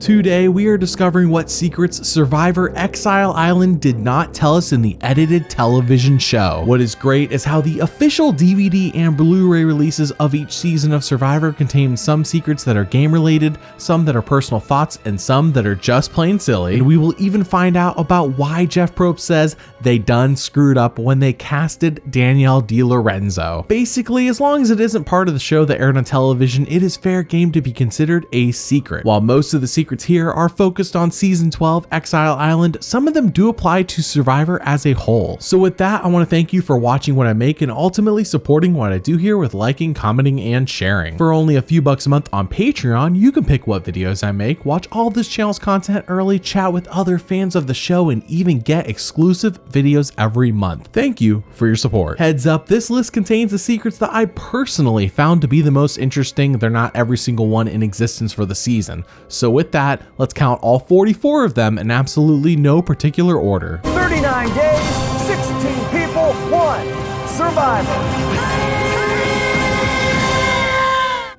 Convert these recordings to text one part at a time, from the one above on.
Today, we are discovering what secrets Survivor Exile Island did not tell us in the edited television show. What is great is how the official DVD and Blu-ray releases of each season of Survivor contain some secrets that are game related, some that are personal thoughts, and some that are just plain silly. And we will even find out about why Jeff Probst says they done screwed up when they casted Danielle DiLorenzo. Basically, as long as it isn't part of the show that aired on television, it is fair game to be considered a secret. While most of the secrets here are focused on season 12 Exile Island, some of them do apply to Survivor as a whole. So with that, I want to thank you for watching what I make and ultimately supporting what I do here with liking, commenting, and sharing. For only a few bucks a month on Patreon, you can pick what videos I make, watch all this channel's content early, chat with other fans of the show, and even get exclusive videos every month. Thank you for your support. Heads up, this list contains the secrets that I personally found to be the most interesting. They're not every single one in existence for the season. So with that, let's count all 44 of them in absolutely no particular order. 39 days, 16 people, 1 survivor.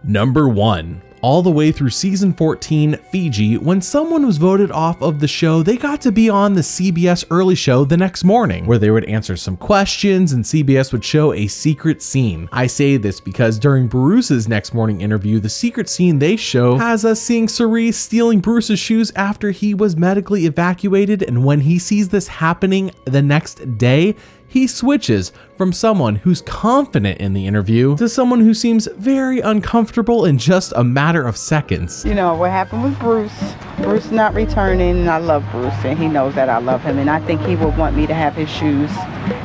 Number 1. All the way through season 14, Fiji, when someone was voted off of the show, they got to be on the CBS early show the next morning, where they would answer some questions and CBS would show a secret scene. I say this because during Bruce's next morning interview, the secret scene they show has us seeing Cirie stealing Bruce's shoes after he was medically evacuated, and when he sees this happening the next day, he switches from someone who's confident in the interview to someone who seems very uncomfortable in just a matter of seconds. You know, what happened with Bruce not returning, and I love Bruce, and he knows that I love him, and I think he would want me to have his shoes,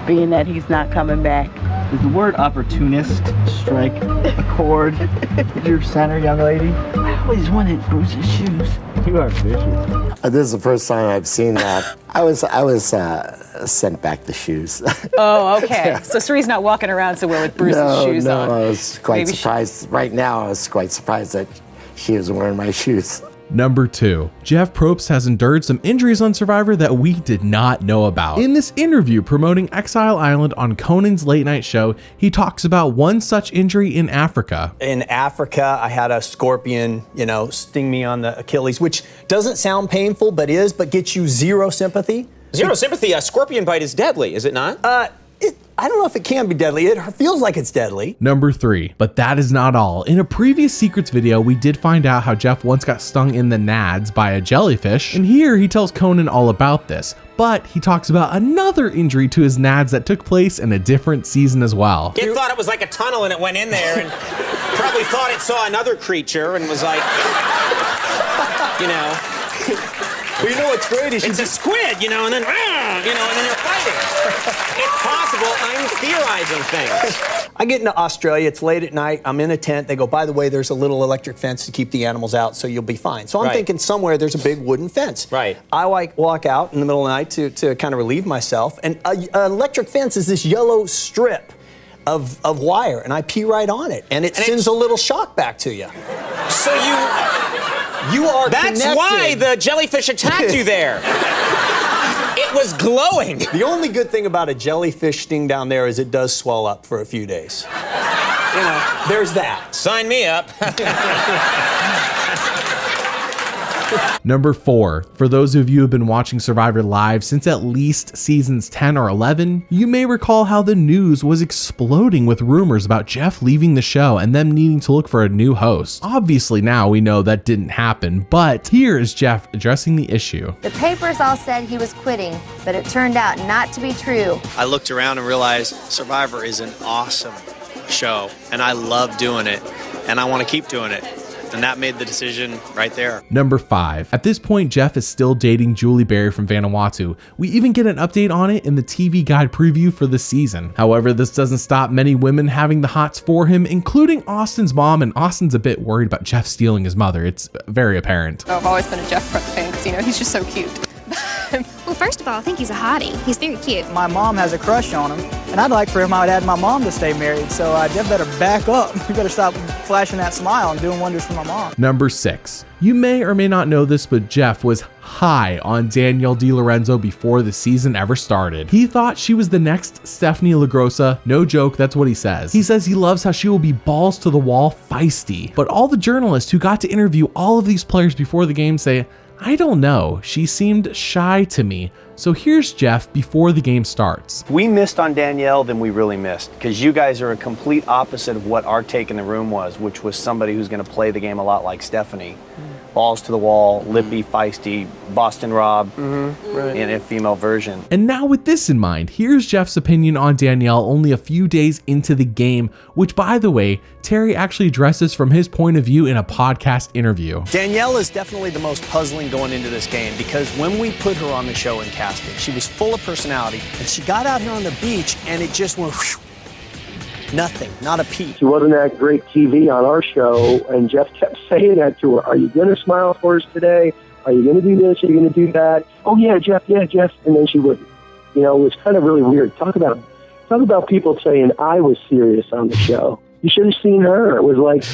being that he's not coming back. Does the word opportunist strike a chord with your center, young lady? I always wanted Bruce's shoes. You are vicious. This is the first time I've seen that. I was sent back the shoes. Oh, okay. So Cirie's not walking around somewhere with Bruce's shoes on. No, I was quite surprised. Right now, I was quite surprised that she was wearing my shoes. Number 2. Jeff Probst has endured some injuries on Survivor that we did not know about. In this interview promoting Exile Island on Conan's late night show, he talks about one such injury in Africa. In Africa, I had a scorpion, sting me on the Achilles, which doesn't sound painful, but gets you zero sympathy. Zero sympathy? A scorpion bite is deadly, is it not? I don't know if it can be deadly. It feels like it's deadly. Number 3, but that is not all. In a previous secrets video, we did find out how Jeff once got stung in the nads by a jellyfish, and here he tells Conan all about this. But he talks about another injury to his nads that took place in a different season as well. It thought it was like a tunnel and it went in there and probably thought it saw another creature and was like, Well, you know what's great is it's a squid, and then they're fighting. It's possible. I'm theorizing things. I get into Australia, it's late at night, I'm in a tent, they go, by the way, there's a little electric fence to keep the animals out so you'll be fine. So I'm thinking somewhere there's a big wooden fence. Right. I walk out in the middle of the night to kind of relieve myself, and an electric fence is this yellow strip of wire, and I pee right on it, and it sends a little shock back to you. So you are That's connected. why the jellyfish attacked you there. It was glowing. The only good thing about a jellyfish sting down there is it does swell up for a few days. There's that. Sign me up. Number 4, for those of you who have been watching Survivor live since at least seasons 10 or 11, you may recall how the news was exploding with rumors about Jeff leaving the show and them needing to look for a new host. Obviously now we know that didn't happen, but here is Jeff addressing the issue. The papers all said he was quitting, but it turned out not to be true. I looked around and realized Survivor is an awesome show, and I love doing it, and I want to keep doing it. And that made the decision right there. Number 5. At this point, Jeff is still dating Julie Berry from Vanuatu. We even get an update on it in the TV Guide preview for the season. However, this doesn't stop many women having the hots for him, including Austin's mom, and Austin's a bit worried about Jeff stealing his mother. It's very apparent. I've always been a Jeff Probst fan because, he's just so cute. Well, first of all, I think he's a hottie. He's very cute. My mom has a crush on him, and I'd like for my dad and my mom to stay married, so Jeff better back up. You better stop flashing that smile and doing wonders for my mom. Number 6. You may or may not know this, but Jeff was high on Danielle DiLorenzo before the season ever started. He thought she was the next Stephanie LaGrossa. No joke, that's what he says. He says he loves how she will be balls to the wall feisty. But all the journalists who got to interview all of these players before the game say, I don't know, she seemed shy to me. So here's Jeff before the game starts. If we missed on Danielle, then we really missed, because you guys are a complete opposite of what our take in the room was, which was somebody who's going to play the game a lot like Stephanie. Balls to the wall, lippy, feisty, Boston Rob, in a female version. And now with this in mind, here's Jeff's opinion on Danielle only a few days into the game, which by the way, Terry actually addresses from his point of view in a podcast interview. Danielle is definitely the most puzzling going into this game, because when we put her on the show and casting, she was full of personality, and she got out here on the beach and it just went whew, nothing, not a peep. She wasn't that great TV on our show, and Jeff kept saying that to her. Are you going to smile for us today? Are you going to do this? Are you going to do that? Oh, yeah, Jeff. And then she wouldn't. You know, it was kind of really weird. Talk about people saying I was serious on the show. You should have seen her. It was like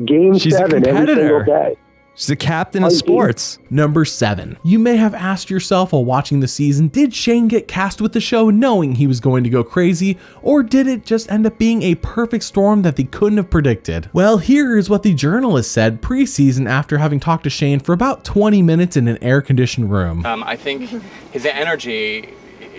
Game 7 every single day. She's the captain of sports. Number 7. You may have asked yourself while watching the season, did Shane get cast with the show knowing he was going to go crazy, or did it just end up being a perfect storm that they couldn't have predicted? Well, here is what the journalist said pre-season after having talked to Shane for about 20 minutes in an air-conditioned room. I think his energy,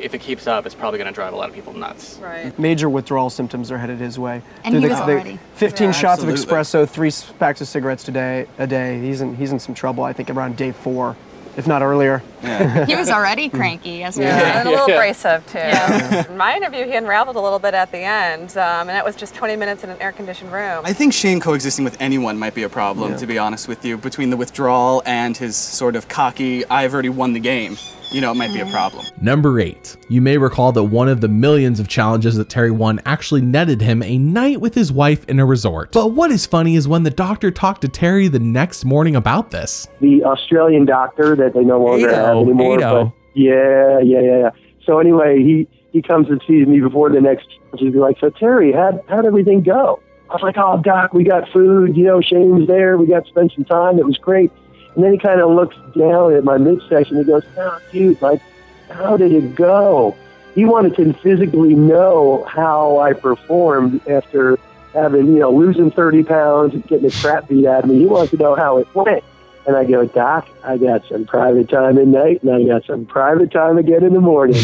if it keeps up, it's probably going to drive a lot of people nuts. Right. Major withdrawal symptoms are headed his way. And he was already. 15 shots of espresso, 3 packs of cigarettes a day. He's in some trouble, I think, around day 4, if not earlier. Yeah. He was already cranky. As well. And a little abrasive, too. Yeah. In my interview, he unraveled a little bit at the end, and that was just 20 minutes in an air-conditioned room. I think Shane coexisting with anyone might be a problem, to be honest with you. Between the withdrawal and his sort of cocky, I've already won the game. You know, it might be a problem. Number 8. You may recall that one of the millions of challenges that Terry won actually netted him a night with his wife in a resort. But what is funny is when the doctor talked to Terry the next morning about this. The Australian doctor that they no longer have anymore. But yeah. So anyway, he comes and sees me before the next. He's like, so Terry, how'd everything go? I was like, oh, Doc, we got food. You know, Shane's there. We got to spend some time. It was great. And then he kind of looks down at my midsection. He goes, oh, dude, like, how did it go? He wanted to physically know how I performed after having, losing 30 pounds and getting the crap beat out of me. He wants to know how it went. And I go, Doc, I got some private time at night, and I got some private time again in the morning.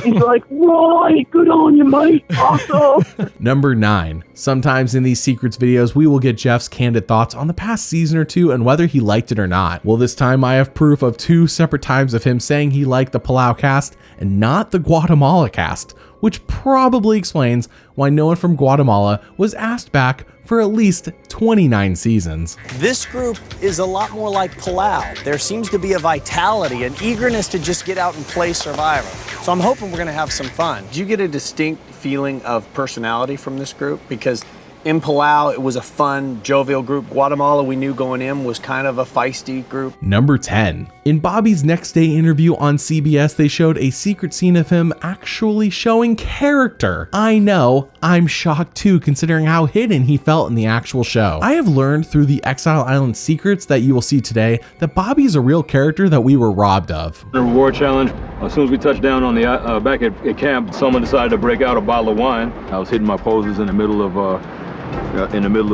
He's like, right, good on you, mate. Awesome. Number 9. Sometimes in these secrets videos, we will get Jeff's candid thoughts on the past season or two and whether he liked it or not. Well, this time I have proof of 2 separate times of him saying he liked the Palau cast and not the Guatemala cast, which probably explains why no one from Guatemala was asked back for at least 29 seasons. This group is a lot more like Palau. There seems to be a vitality, an eagerness to just get out and play Survivor. So I'm hoping we're going to have some fun. Did you get a distinct feeling of personality from this group? Because in Palau, it was a fun, jovial group. Guatemala, we knew going in, was kind of a feisty group. Number 10. In Bobby's next day interview on CBS, they showed a secret scene of him actually showing character. I know, I'm shocked too, considering how hidden he felt in the actual show. I have learned through the Exile Island secrets that you will see today that Bobby is a real character that we were robbed of. The reward challenge, as soon as we touched down on the back at camp, someone decided to break out a bottle of wine. I was hitting my poses in the middle of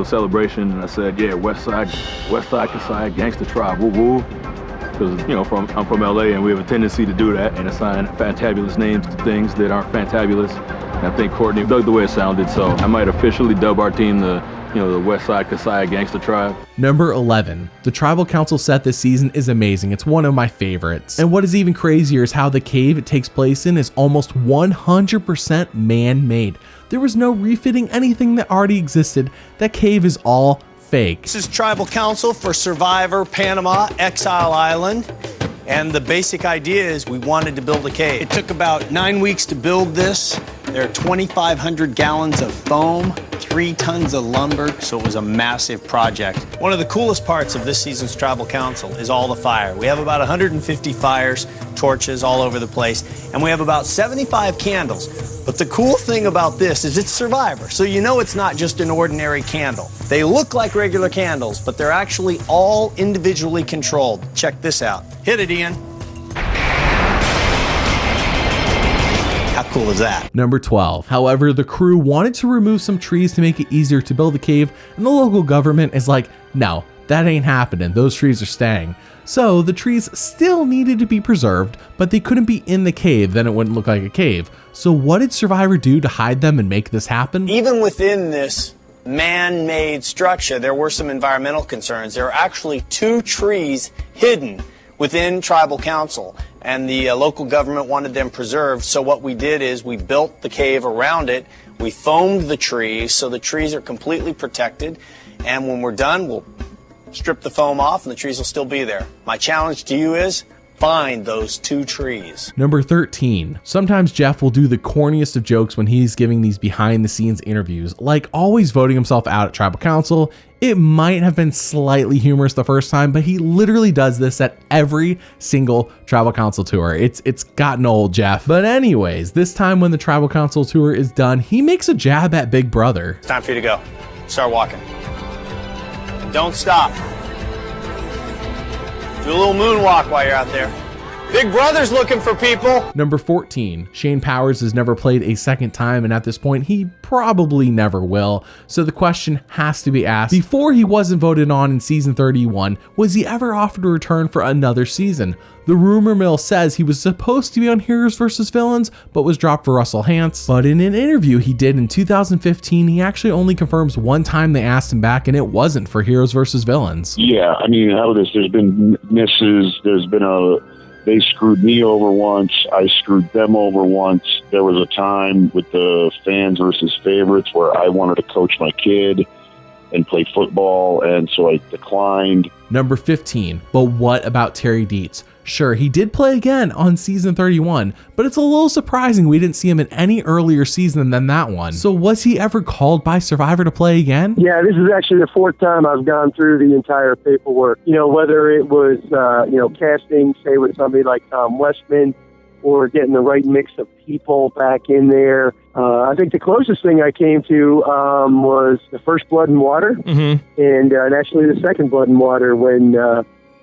celebration, and I said, yeah, West Side Kasai, gangster tribe, woo woo. Because, I'm from LA, and we have a tendency to do that and assign fantabulous names to things that aren't fantabulous. And I think Courtney dug the way it sounded, so I might officially dub our team the West Side Kasai gangster tribe. Number 11. The tribal council set this season is amazing. It's one of my favorites. And what is even crazier is how the cave it takes place in is almost 100% man-made. There was no refitting anything that already existed. That cave is all fake. This is Tribal Council for Survivor Panama Exile Island. And the basic idea is we wanted to build a cave. It took about 9 weeks to build this. There are 2,500 gallons of foam, 3 tons of lumber, so it was a massive project. One of the coolest parts of this season's Tribal Council is all the fire. We have about 150 fires, torches all over the place, and we have about 75 candles. But the cool thing about this is it's Survivor, so you know it's not just an ordinary candle. They look like regular candles, but they're actually all individually controlled. Check this out. Hit it, Ian. How cool is that? Number 12. However, the crew wanted to remove some trees to make it easier to build the cave, and the local government is like, no, that ain't happening. Those trees are staying. So the trees still needed to be preserved, but they couldn't be in the cave, then it wouldn't look like a cave. So what did Survivor do to hide them and make this happen? Even within this man-made structure, there were some environmental concerns. There are actually 2 trees hidden within Tribal Council, and the local government wanted them preserved. So what we did is we built the cave around it. We foamed the trees, so the trees are completely protected. And when we're done, we'll strip the foam off and the trees will still be there. My challenge to you is find those 2 trees. Number 13. Sometimes Jeff will do the corniest of jokes when he's giving these behind the scenes interviews, like always voting himself out at Tribal Council. It might have been slightly humorous the first time, but he literally does this at every single Tribal Council tour. It's gotten old, Jeff. But anyways, this time when the Tribal Council tour is done, he makes a jab at Big Brother. It's time for you to go. Start walking. Don't stop. Do a little moonwalk while you're out there. Big Brother's looking for people. Number 14. Shane Powers has never played a second time, and at this point, he probably never will. So the question has to be asked, before he wasn't voted on in season 31, was he ever offered to return for another season? The rumor mill says he was supposed to be on Heroes vs. Villains, but was dropped for Russell Hantz. But in an interview he did in 2015, he actually only confirms one time they asked him back, and it wasn't for Heroes vs. Villains. Yeah, I mean, how this? There's been misses. There's been they screwed me over once. I screwed them over once. There was a time with the fans versus favorites where I wanted to coach my kid and play football, and so I declined. Number 15. But what about Terry Dietz? Sure, he did play again on season 31, but it's a little surprising we didn't see him in any earlier season than that one. So was he ever called by Survivor to play again? Yeah, this is actually the 4th time I've gone through the entire paperwork. You know, whether it was, casting, say, with somebody like Tom Westman, or getting the right mix of people back in there. I think the closest thing I came to was the first Blood and Water, and actually the second Blood and Water when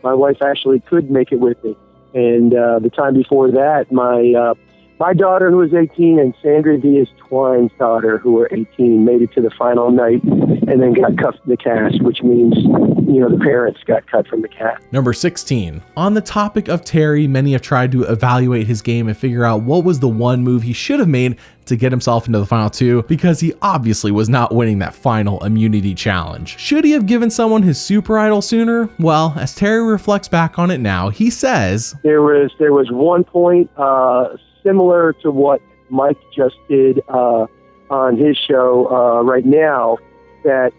my wife actually could make it with me. And the time before that, my daughter, who was 18, and Sandra Diaz-Twine's daughter, who were 18, made it to the final night and then got cut from the cast, which means, the parents got cut from the cast. Number 16. On the topic of Terry, many have tried to evaluate his game and figure out what was the one move he should have made to get himself into the final 2, because he obviously was not winning that final immunity challenge. Should he have given someone his super idol sooner? Well, as Terry reflects back on it now, he says, There was one point similar to what Mike just did on his show right now that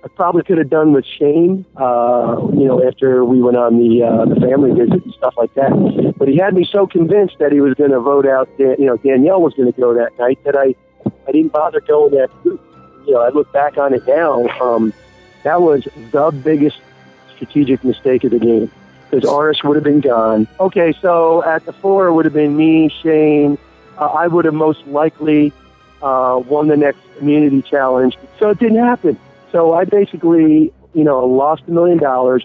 I probably could have done with Shane, after we went on the family visit and stuff like that. But he had me so convinced that he was going to vote out, Danielle was going to go that night, that I didn't bother going that route. I look back on it now. That was the biggest strategic mistake of the game, because Aris would have been gone. Okay, so at the 4 it would have been me, Shane. I would have most likely won the next immunity challenge. So it didn't happen. So I basically, lost $1 million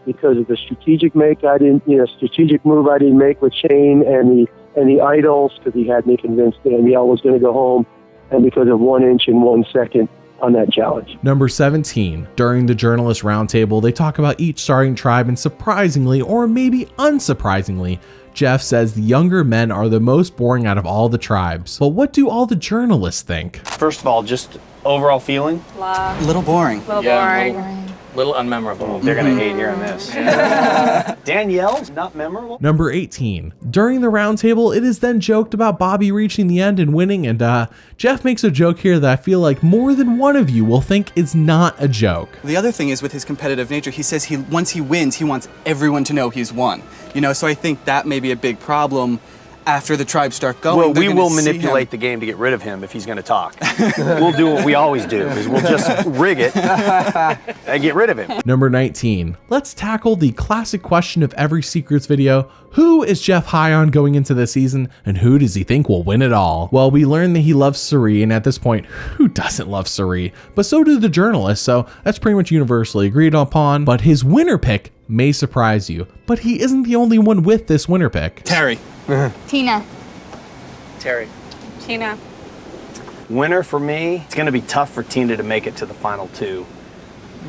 because of the strategic move I didn't make with Shane and the idols, because he had me convinced Danielle was going to go home, and because of 1 inch and 1 second on that challenge. Number 17. During the journalist roundtable, they talk about each starting tribe, and surprisingly, or maybe unsurprisingly, Jeff says the younger men are the most boring out of all the tribes. But what do all the journalists think? First of all, just overall feeling? A little boring. Little unmemorable. They're going to hate hearing this. Danielle's not memorable? Number 18. During the roundtable, it is then joked about Bobby reaching the end and winning, and Jeff makes a joke here that I feel like more than one of you will think is not a joke. The other thing is with his competitive nature, he says once he wins, he wants everyone to know he's won. So I think that may be a big problem after the tribes start going. Well, they're we gonna will see manipulate him. the game to get rid of him if he's going to talk. We'll do what we always do, is we'll just rig it and get rid of him. Number 19. Let's tackle the classic question of every Secrets video. Who is Jeff high on going into the season, and who does he think will win it all? Well, we learned that he loves Cirie, and at this point, who doesn't love Cirie? But so do the journalists, so that's pretty much universally agreed upon. But his winner pick may surprise you, but he isn't the only one with this winner pick. Terry. Tina. Terry. Tina. Winner for me, it's going to be tough for Tina to make it to the final two,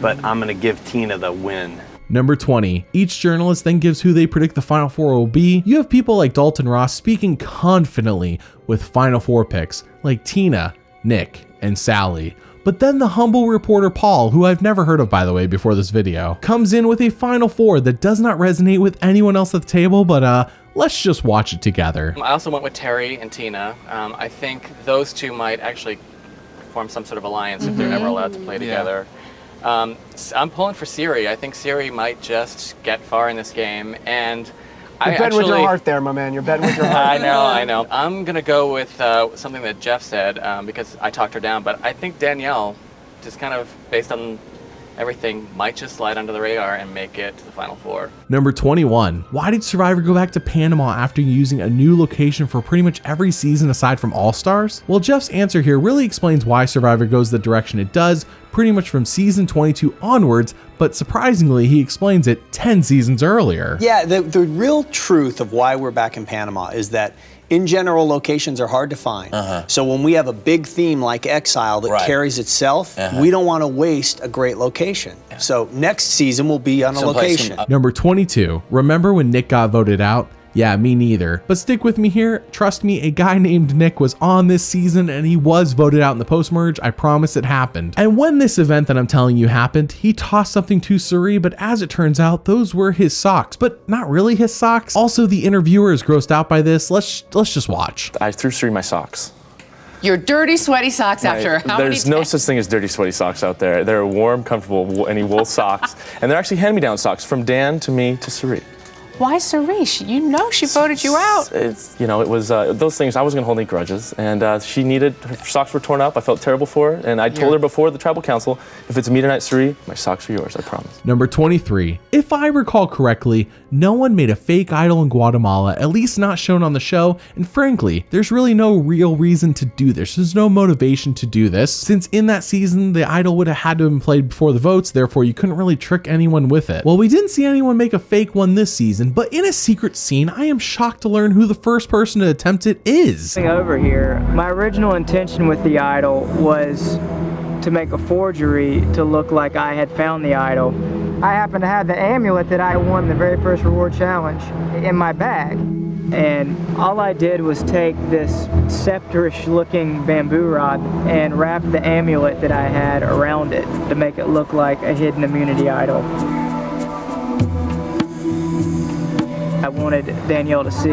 but I'm going to give Tina the win. Number 20. Each journalist then gives who they predict the Final Four will be. You have people like Dalton Ross speaking confidently with Final Four picks, like Tina, Nick, and Sally. But then the humble reporter Paul, who I've never heard of by the way before this video, comes in with a Final Four that does not resonate with anyone else at the table, but let's just watch it together. I also went with Terry and Tina. I think those two might actually form some sort of alliance if they're ever allowed to play together. I'm pulling for Cirie. I think Cirie might just get far in this game, and You're betting with your heart there, my man. You're betting with your heart. I know. I'm gonna go with something that Jeff said because I talked her down, but I think Danielle, just kind of based on everything, might just slide under the radar and make it to the Final Four. Number 21. Why did Survivor go back to Panama after using a new location for pretty much every season aside from All-Stars? Well, Jeff's answer here really explains why Survivor goes the direction it does pretty much from season 22 onwards, but surprisingly, he explains it 10 seasons earlier. Yeah, the real truth of why we're back in Panama is that in general, locations are hard to find. So when we have a big theme like Exile that carries itself, we don't want to waste a great location. So next season will be on a location. Number 22. Remember when Nick got voted out? Yeah, me neither. But stick with me here. Trust me, a guy named Nick was on this season and he was voted out in the post-merge. I promise it happened. And when this event that I'm telling you happened, he tossed something to Cirie, but as it turns out, those were his socks, but not really his socks. Also, the interviewer is grossed out by this. Let's just watch. I threw Cirie my socks. Your dirty, sweaty socks after how many There's no such thing as dirty, sweaty socks out there. They're warm, comfortable, any wool socks. And they're actually hand-me-down socks from Dan to me to Cirie. Why Cirie? You know she voted you out. It was those things. I wasn't gonna hold any grudges, and she needed. Her socks were torn up. I felt terrible for her, and I told her before the tribal council, if it's me tonight, Cirie, my socks are yours. I promise. Number 23. If I recall correctly, no one made a fake idol in Guatemala, at least not shown on the show, and frankly, there's really no real reason to do this. There's no motivation to do this, since in that season, the idol would have had to have been played before the votes, therefore you couldn't really trick anyone with it. Well, we didn't see anyone make a fake one this season, but in a secret scene, I am shocked to learn who the first person to attempt it is. Over here, my original intention with the idol was to make a forgery to look like I had found the idol. I happen to have the amulet that I won the very first reward challenge in my bag. And all I did was take this scepter-ish looking bamboo rod and wrap the amulet that I had around it to make it look like a hidden immunity idol. I wanted Danielle to see,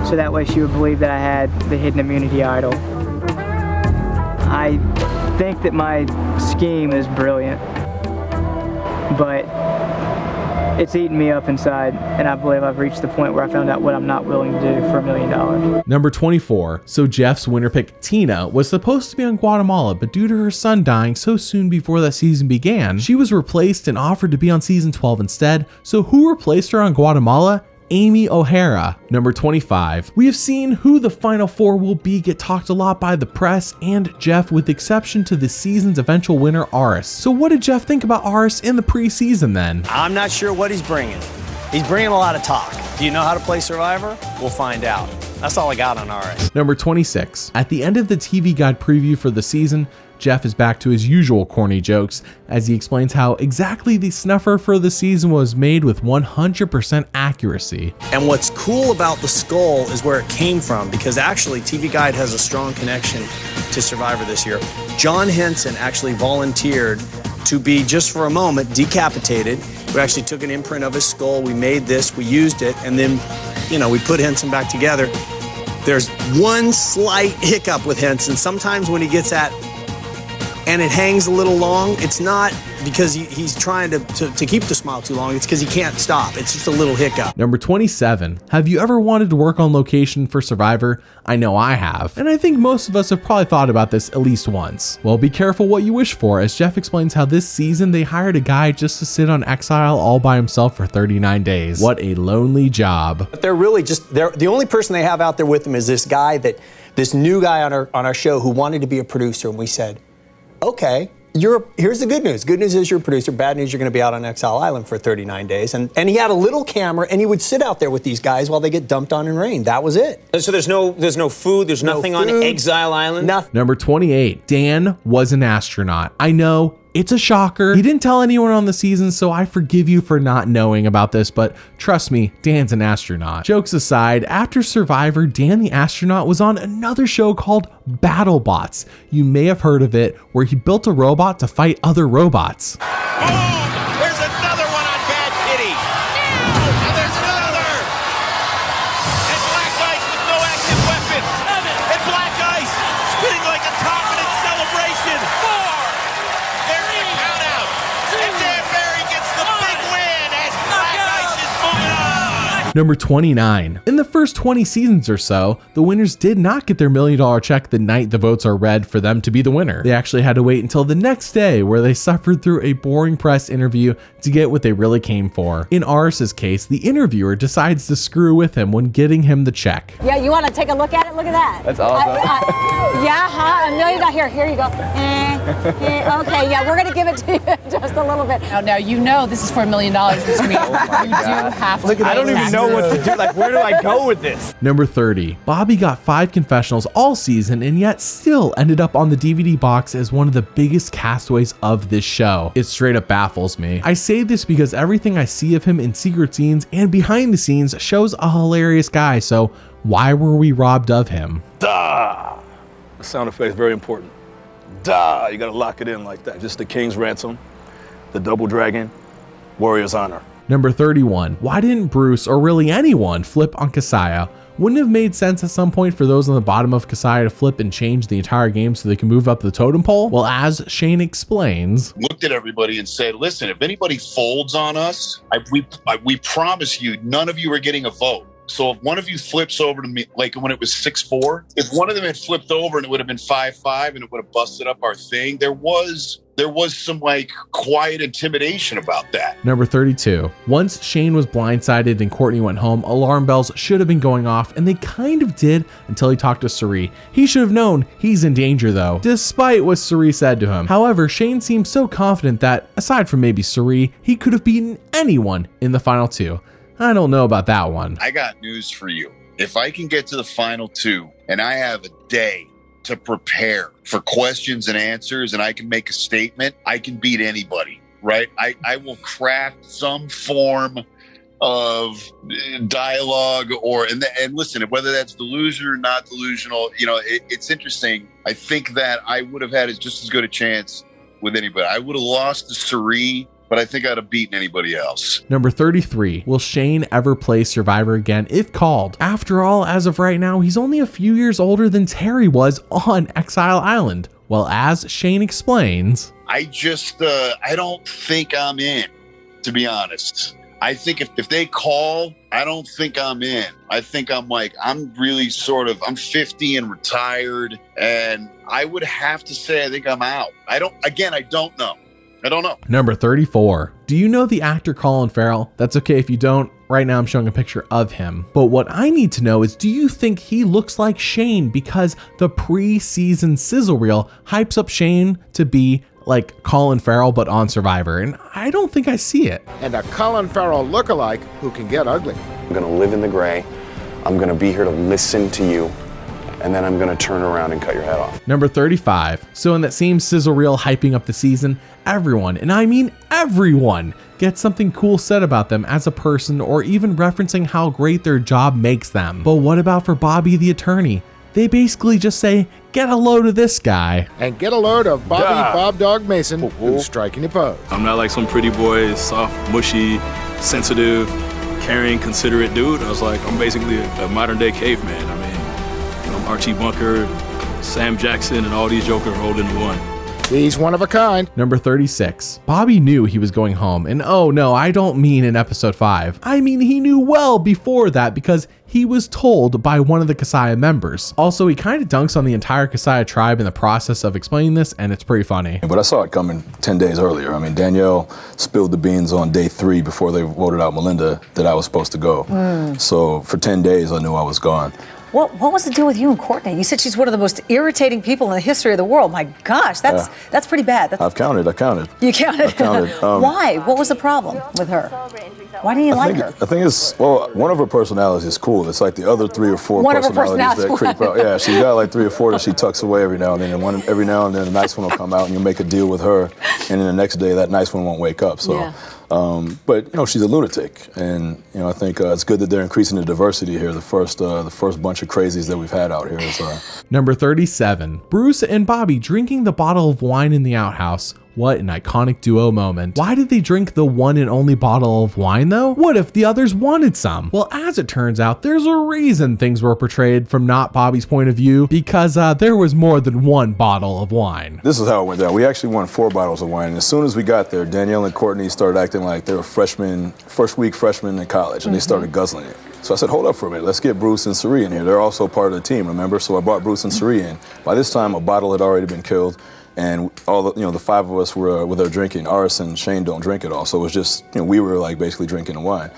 so that way she would believe that I had the hidden immunity idol. I think that my scheme is brilliant, but it's eaten me up inside, and I believe I've reached the point where I found out what I'm not willing to do for $1 million. Number 24. So Jeff's winner pick, Tina, was supposed to be on Guatemala, but due to her son dying so soon before that season began, she was replaced and offered to be on season 12 instead. So who replaced her on Guatemala? Amy O'Hara. Number 25. We have seen who the Final Four will be get talked a lot by the press and Jeff, with the exception to the season's eventual winner, Aris. So what did Jeff think about Aris in the preseason then? I'm not sure what he's bringing. He's bringing a lot of talk. Do you know how to play Survivor? We'll find out. That's all I got on Aris. Number 26. At the end of the TV Guide preview for the season, Jeff is back to his usual corny jokes as he explains how exactly the snuffer for the season was made with 100% accuracy. And what's cool about the skull is where it came from, because actually TV Guide has a strong connection to Survivor this year. John Henson actually volunteered to be, just for a moment, decapitated. We actually took an imprint of his skull, we made this, we used it, and then, we put Henson back together. There's one slight hiccup with Henson. Sometimes when he gets at and it hangs a little long, it's not because he's trying to keep the smile too long. It's because he can't stop. It's just a little hiccup. Number 27. Have you ever wanted to work on location for Survivor? I know I have, and I think most of us have probably thought about this at least once. Well, be careful what you wish for, as Jeff explains how this season they hired a guy just to sit on Exile all by himself for 39 days. What a lonely job. But they're really the only person they have out there with them is this new guy on our show who wanted to be a producer, and we said, okay, here's the good news. Good news is you're a producer. Bad news, you're going to be out on Exile Island for 39 days. And he had a little camera, and he would sit out there with these guys while they get dumped on in rain. That was it. So there's no food, there's nothing on Exile Island? Nothing. Number 28. Dan was an astronaut. I know, it's a shocker. He didn't tell anyone on the season, so I forgive you for not knowing about this, but trust me, Dan's an astronaut. Jokes aside, after Survivor, Dan the astronaut was on another show called BattleBots. You may have heard of it, where he built a robot to fight other robots. Oh, there's another one on Bad Kitty. And there's another. And Black Ice with no active weapon. And Black Ice spinning like a top in its celebration. 4. There's the count out. And Dan Barry gets the big win as Black Ice is moving on. Number 29. In the first 20 seasons or so, the winners did not get their $1 million check the night the votes are read for them to be the winner. They actually had to wait until the next day, where they suffered through a boring press interview to get what they really came for. In Aris's case, the interviewer decides to screw with him when getting him the check. Yeah, you want to take a look at it? Look at that. That's awesome. Yeah, huh? $1 million. Here you go. Okay, yeah, we're going to give it to you just a little bit. Now you know this is for $1 million this week. You do have to. I don't even know what to do. Like, where do I go with this? Number 30. Bobby got 5 confessionals all season and yet still ended up on the DVD box as one of the biggest castaways of this show. It straight up baffles me. I say this because everything I see of him in secret scenes and behind the scenes shows a hilarious guy, so why were we robbed of him? Da! The sound effect is very important. Da! You gotta lock it in like that. Just the King's Ransom, the Double Dragon, Warrior's Honor. Number 31. Why didn't Bruce, or really anyone, flip on Kasaya? Wouldn't it have made sense at some point for those on the bottom of Kasaya to flip and change the entire game so they can move up the totem pole? Well, as Shane explains, looked at everybody and said, listen, if anybody folds on us, we promise you, none of you are getting a vote. So if one of you flips over to me, like when it was 6-4, if one of them had flipped over and it would have been 5-5 and it would have busted up our thing, there was some like quiet intimidation about that. Number 32. Once Shane was blindsided and Courtney went home, alarm bells should have been going off, and they kind of did until he talked to Cirie. He should have known he's in danger though, despite what Cirie said to him. However, Shane seemed so confident that, aside from maybe Cirie, he could have beaten anyone in the final 2. I don't know about that one. I got news for you. If I can get to the final 2 and I have a day to prepare for questions and answers and I can make a statement, I can beat anybody, right? I will craft some form of dialogue and listen, whether that's delusional or not delusional, it's interesting. I think that I would have had just as good a chance with anybody. I would have lost to Cirie, but I think I'd have beaten anybody else. Number 33. Will Shane ever play Survivor again if called? After all, as of right now, he's only a few years older than Terry was on Exile Island. Well, as Shane explains, I don't think I'm in, to be honest. I think if they call, I don't think I'm in. I think I'm really I'm 50 and retired, and I would have to say I think I'm out. I don't know. I don't know. Number 34. Do you know the actor Colin Farrell? That's okay if you don't. Right now I'm showing a picture of him. But what I need to know is, do you think he looks like Shane? Because the pre-season sizzle reel hypes up Shane to be like Colin Farrell but on Survivor, and I don't think I see it. And a Colin Farrell lookalike who can get ugly. I'm gonna live in the gray. I'm gonna be here to listen to you, and then I'm gonna turn around and cut your head off. Number 35. So in that same sizzle reel hyping up the season, everyone, and I mean everyone, gets something cool said about them as a person, or even referencing how great their job makes them. But what about for Bobby the attorney? They basically just say, get a load of this guy. And get a load of Bobby Bob Dog Mason, who's striking a pose. I'm not like some pretty boy, soft, mushy, sensitive, caring, considerate dude. I was like, I'm basically a modern day caveman. I mean, Archie Bunker, Sam Jackson, and all these jokers rolled into one. He's one of a kind. Number 36. Bobby knew he was going home, and oh no, I don't mean in episode 5. I mean he knew well before that because he was told by one of the Kasaya members. Also, he kind of dunks on the entire Kasaya tribe in the process of explaining this, and it's pretty funny. But I saw it coming 10 days earlier. I mean, Danielle spilled the beans on day 3 before they voted out Melinda that I was supposed to go. So for 10 days, I knew I was gone. What was the deal with you and Courtney? You said she's one of the most irritating people in the history of the world. My gosh, that's pretty bad. I counted. You counted? Why? What was the problem with her? Why didn't you like her? I think it's, well, one of her personalities is cool. It's like the other 3 or 4 personalities that creep out. Yeah, she's got like 3 or 4 that she tucks away every now and then. And every now and then a nice one will come out and you make a deal with her. And then the next day that nice one won't wake up. So, but, you know, she's a lunatic. And, you know, I think it's good that they're increasing the diversity here. The first bunch of crazies that we've had out here is... Number 37. Bruce and Bobby drinking the bottle of wine in the outhouse. What an iconic duo moment. Why did they drink the one and only bottle of wine though? What if the others wanted some? Well, as it turns out, there's a reason things were portrayed from not Bobby's point of view, because there was more than one bottle of wine. This is how it went down. We actually won 4 bottles of wine. And as soon as we got there, Danielle and Courtney started acting like they were first week freshmen in college, and they started guzzling it. So I said, hold up for a minute, let's get Bruce and Cirie in here. They're also part of the team, remember? So I brought Bruce and Cirie in. By this time, a bottle had already been killed. And all the 5 of us were with our drinking. Aris and Shane don't drink at all, so it was just we were like basically drinking the wine.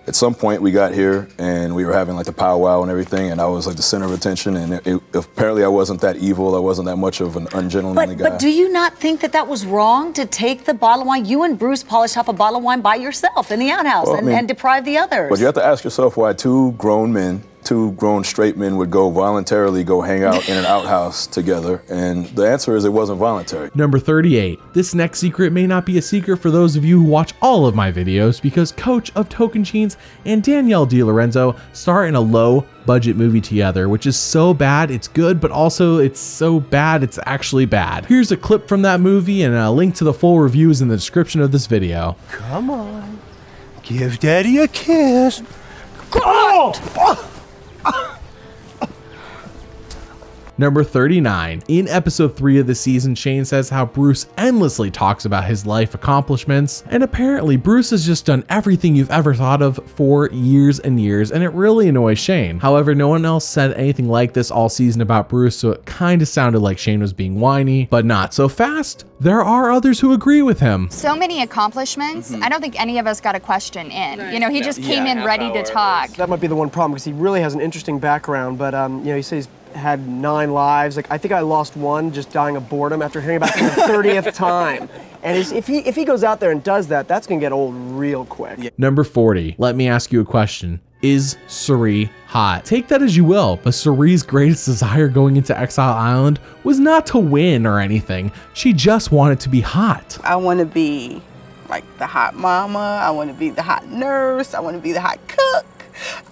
At some point we got here and we were having like the powwow and everything, and I was like the center of attention. And apparently I wasn't that evil. I wasn't that much of an ungentlemanly guy. But do you not think that was wrong to take the bottle of wine? You and Bruce polished off a bottle of wine by yourself in the outhouse and deprive the others. But you have to ask yourself why 2 grown straight men would voluntarily go hang out in an outhouse together, and the answer is it wasn't voluntary. Number 38. This next secret may not be a secret for those of you who watch all of my videos, because Coach of Tocantins and Danielle DiLorenzo star in a low-budget movie together, which is so bad it's good, but also it's so bad it's actually bad. Here's a clip from that movie, and a link to the full review is in the description of this video. Come on, give Daddy a kiss. Oh! Number 39. In episode 3 of the season, Shane says how Bruce endlessly talks about his life accomplishments, and apparently Bruce has just done everything you've ever thought of for years and years, and it really annoys Shane. However, no one else said anything like this all season about Bruce, so it kind of sounded like Shane was being whiny, but not so fast. There are others who agree with him. So many accomplishments. I don't think any of us got a question in. You know, he just came in ready to talk. That might be the one problem, because he really has an interesting background, but he says he's had 9 lives. Like, I think I lost one just dying of boredom after hearing about it the 30th time. And if he goes out there and does that, that's gonna get old real quick. Number 40. Let me ask you a question. Is Cirie hot? Take that as you will, but Cirie's greatest desire going into Exile Island was not to win or anything. She just wanted to be hot. I want to be like the hot mama. I want to be the hot nurse. I want to be the hot cook.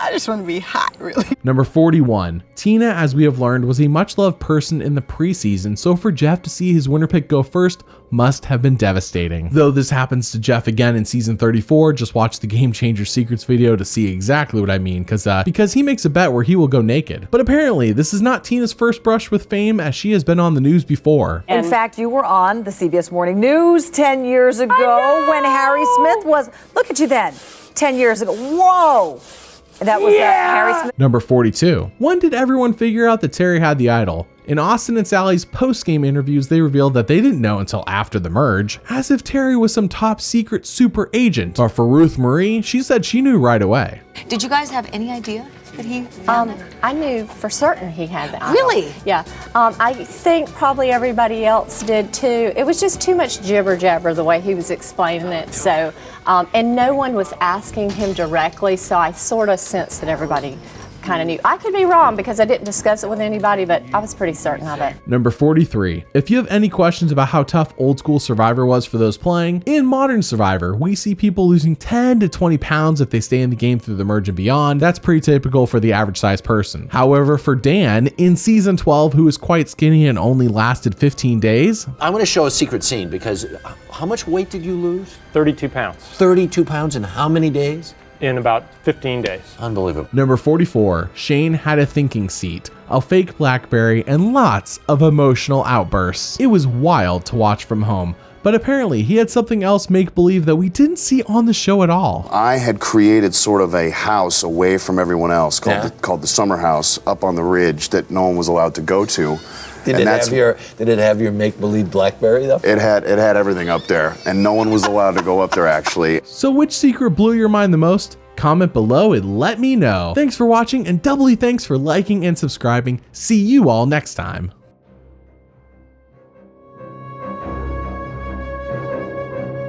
I just want to be hot, really. Number 41. Tina, as we have learned, was a much-loved person in the preseason, so for Jeff to see his winner pick go first must have been devastating. Though this happens to Jeff again in season 34, just watch the Game Changer Secrets video to see exactly what I mean, because he makes a bet where he will go naked. But apparently, this is not Tina's first brush with fame, as she has been on the news before. In fact, you were on the CBS Morning News 10 years ago when Harry Smith was, look at you then, 10 years ago. Whoa! That was Harry Smith. Number 42. When did everyone figure out that Terry had the idol? In Austin and Sally's post-game interviews, they revealed that they didn't know until after the merge, as if Terry was some top secret super agent. But for Ruth Marie, she said she knew right away. Did you guys have any idea that he I knew for certain he had the idol. Really? Yeah. I think probably everybody else did too. It was just too much jibber jabber the way he was explaining it. So, and no one was asking him directly, so I sort of sensed that everybody kind of knew. I could be wrong because I didn't discuss it with anybody, but I was pretty certain of it. Number 43. If you have any questions about how tough old school Survivor was for those playing, in modern Survivor, we see people losing 10 to 20 pounds if they stay in the game through the merge and beyond. That's pretty typical for the average sized person. However, for Dan, in season 12, who is quite skinny and only lasted 15 days. I want to show a secret scene, because how much weight did you lose? 32 pounds. 32 pounds in how many days? in about 15 days. Unbelievable. Number 44, Shane had a thinking seat, a fake BlackBerry, and lots of emotional outbursts. It was wild to watch from home, but apparently he had something else make-believe that we didn't see on the show at all. I had created sort of a house away from everyone else called the Summer House up on the ridge that no one was allowed to go to. Did it have your make-believe BlackBerry though? It had everything up there, and no one was allowed to go up there actually. So which secret blew your mind the most? Comment below and let me know. Thanks for watching, and doubly thanks for liking and subscribing. See you all next time.